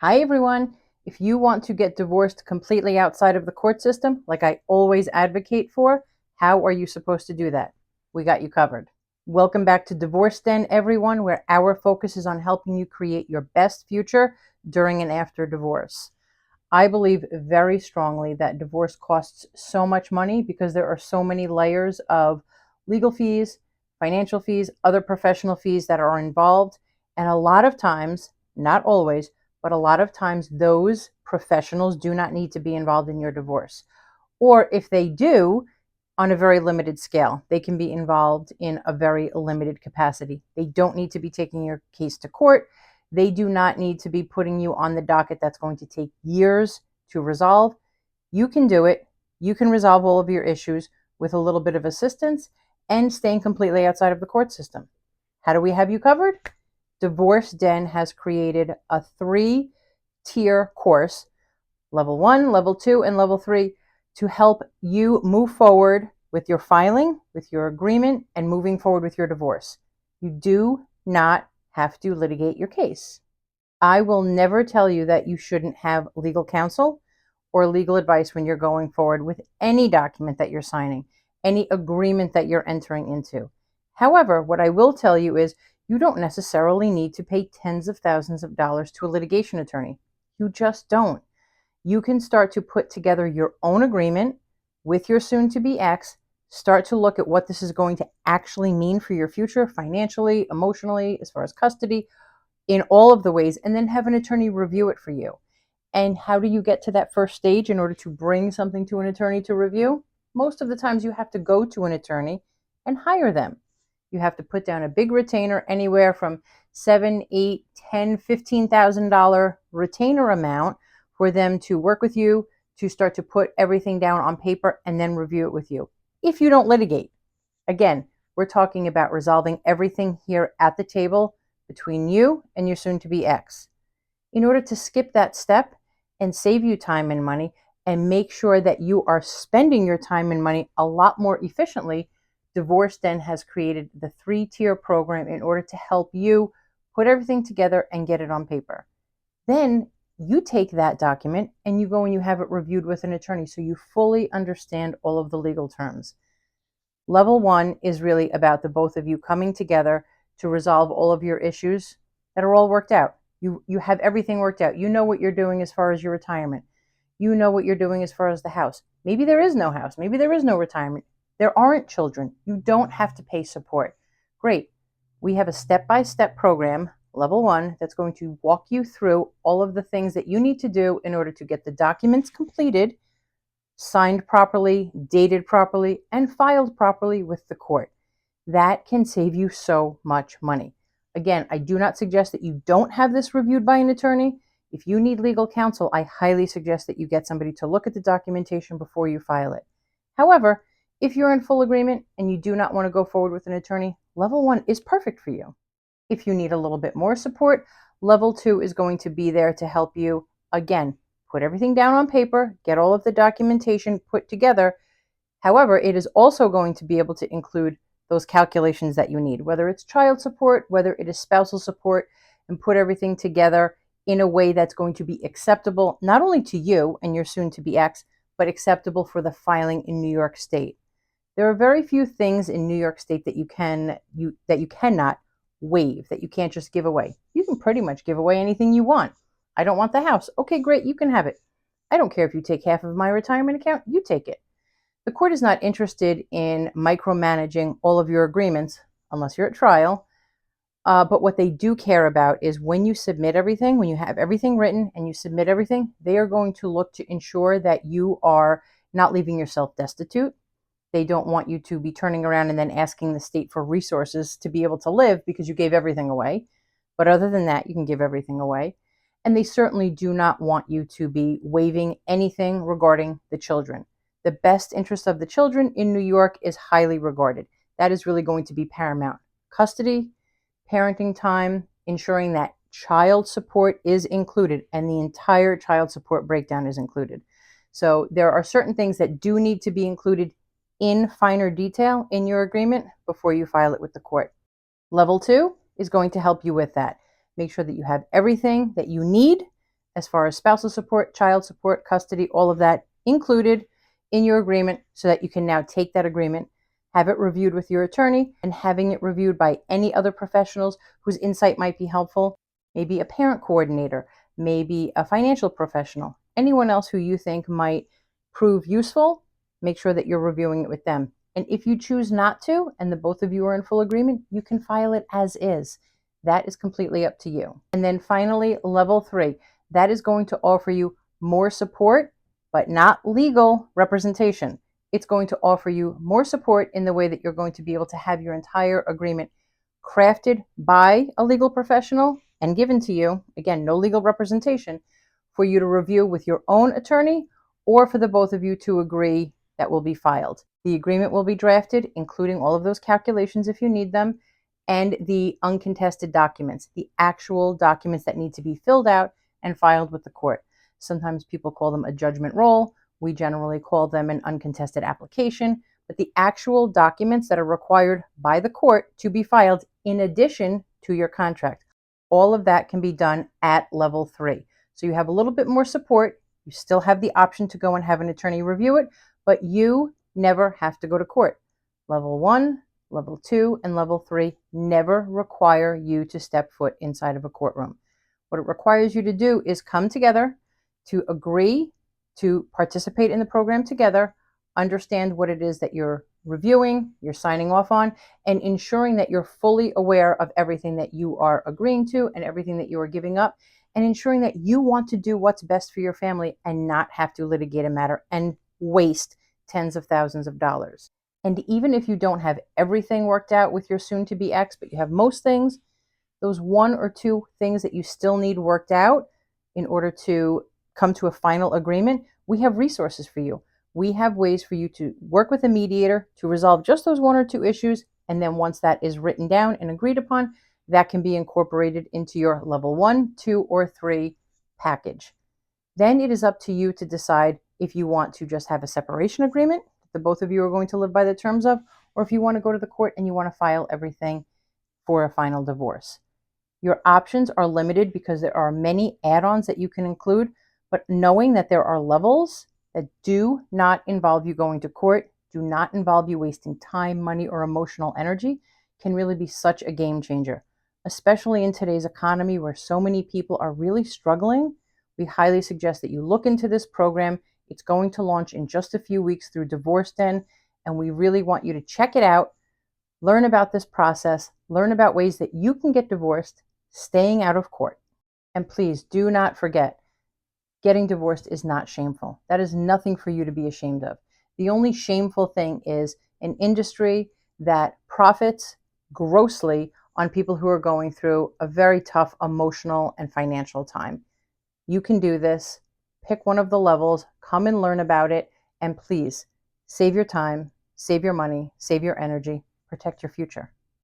Hi, everyone. If you want to get divorced completely outside of the court system, like I always advocate for, how are you supposed to do that? We got you covered. Welcome back to Divorce Den, everyone, where our focus is on helping you create your best future during and after divorce. I believe very strongly that divorce costs so much money because there are so many layers of legal fees, financial fees, other professional fees that are involved. And a lot of times, not always, but a lot of times, those professionals do not need to be involved in your divorce. Or if they do, on a very limited scale, they can be involved in a very limited capacity. They don't need to be taking your case to court. They do not need to be putting you on the docket that's going to take years to resolve. You can do it. You can resolve all of your issues with a little bit of assistance and staying completely outside of the court system. How do we have you covered? Divorce Den has created a 3-tier course, level 1, level 2, and level 3, to help you move forward with your filing, with your agreement, and moving forward with your divorce. You do not have to litigate your case. I will never tell you that you shouldn't have legal counsel or legal advice when you're going forward with any document that you're signing, any agreement that you're entering into. However, what I will tell you is you don't necessarily need to pay tens of thousands of dollars to a litigation attorney. You just don't. You can start to put together your own agreement with your soon to be ex, start to look at what this is going to actually mean for your future financially, emotionally, as far as custody, in all of the ways, and then have an attorney review it for you. And how do you get to that first stage in order to bring something to an attorney to review? Most of the times you have to go to an attorney and hire them. You have to put down a big retainer, anywhere from $7, $8, $10, $15,000 retainer amount, for them to work with you, to start to put everything down on paper and then review it with you. If you don't litigate, again, we're talking about resolving everything here at the table between you and your soon to be ex. In order to skip that step and save you time and money and make sure that you are spending your time and money a lot more efficiently, Divorce Den has created the 3-tier program in order to help you put everything together and get it on paper. Then you take that document and you go and you have it reviewed with an attorney so you fully understand all of the legal terms. Level 1 is really about the both of you coming together to resolve all of your issues that are all worked out. You have everything worked out. You know what you're doing as far as your retirement. You know what you're doing as far as the house. Maybe there is no house. Maybe there is no retirement. There aren't children. You don't have to pay support. Great. We have a step-by-step program, level 1, that's going to walk you through all of the things that you need to do in order to get the documents completed, signed properly, dated properly, and filed properly with the court. That can save you so much money. Again, I do not suggest that you don't have this reviewed by an attorney. If you need legal counsel, I highly suggest that you get somebody to look at the documentation before you file it. However, if you're in full agreement and you do not want to go forward with an attorney, level 1 is perfect for you. If you need a little bit more support, level 2 is going to be there to help you, again, put everything down on paper, get all of the documentation put together. However, it is also going to be able to include those calculations that you need, whether it's child support, whether it is spousal support, and put everything together in a way that's going to be acceptable not only to you and your soon to be ex, but acceptable for the filing in New York State. There are very few things in New York State that you cannot waive, that you can't just give away. You can pretty much give away anything you want. I don't want the house. Okay, great, you can have it. I don't care if you take half of my retirement account, you take it. The court is not interested in micromanaging all of your agreements unless you're at trial. But what they do care about is when you submit everything, when you have everything written and you submit everything, they are going to look to ensure that you are not leaving yourself destitute. They don't want you to be turning around and then asking the state for resources to be able to live because you gave everything away. But other than that, you can give everything away. And they certainly do not want you to be waiving anything regarding the children. The best interest of the children in New York is highly regarded. That is really going to be paramount. Custody, parenting time, ensuring that child support is included, and the entire child support breakdown is included. So there are certain things that do need to be included in finer detail in your agreement before you file it with the court. Level 2 is going to help you with that. Make sure that you have everything that you need as far as spousal support, child support, custody, all of that included in your agreement, so that you can now take that agreement, have it reviewed with your attorney, and having it reviewed by any other professionals whose insight might be helpful, maybe a parent coordinator, maybe a financial professional, anyone else who you think might prove useful. Make sure that you're reviewing it with them. And if you choose not to, and the both of you are in full agreement, you can file it as is. That is completely up to you. And then finally, level 3, that is going to offer you more support, but not legal representation. It's going to offer you more support in the way that you're going to be able to have your entire agreement crafted by a legal professional and given to you, again, no legal representation, for you to review with your own attorney, or for the both of you to agree that will be filed. The agreement will be drafted, including all of those calculations if you need them, and the uncontested documents, the actual documents that need to be filled out and filed with the court. Sometimes people call them a judgment roll. We generally call them an uncontested application, but the actual documents that are required by the court to be filed in addition to your contract, all of that can be done at level 3. So you have a little bit more support. You still have the option to go and have an attorney review it, but you never have to go to court. Level 1, level 2, and level 3 never require you to step foot inside of a courtroom. What it requires you to do is come together, to agree to participate in the program together, understand what it is that you're reviewing, you're signing off on, and ensuring that you're fully aware of everything that you are agreeing to and everything that you are giving up, and ensuring that you want to do what's best for your family and not have to litigate a matter and waste tens of thousands of dollars. And even if you don't have everything worked out with your soon-to-be ex, but you have most things, those 1 or 2 things that you still need worked out in order to come to a final agreement, we have resources for you. We have ways for you to work with a mediator to resolve just those 1 or 2 issues. And then once that is written down and agreed upon, that can be incorporated into your level 1, 2, or 3 package. Then it is up to you to decide if you want to just have a separation agreement that the both of you are going to live by the terms of, or if you want to go to the court and you want to file everything for a final divorce. Your options are limited because there are many add-ons that you can include, but knowing that there are levels that do not involve you going to court, do not involve you wasting time, money, or emotional energy, can really be such a game changer. Especially in today's economy where so many people are really struggling, we highly suggest that you look into this program. It's going to launch in just a few weeks through Divorce Den, and we really want you to check it out, learn about this process, learn about ways that you can get divorced, staying out of court. And please do not forget, getting divorced is not shameful. That is nothing for you to be ashamed of. The only shameful thing is an industry that profits grossly on people who are going through a very tough emotional and financial time. You can do this. Pick one of the levels, come and learn about it, and please save your time, save your money, save your energy, protect your future.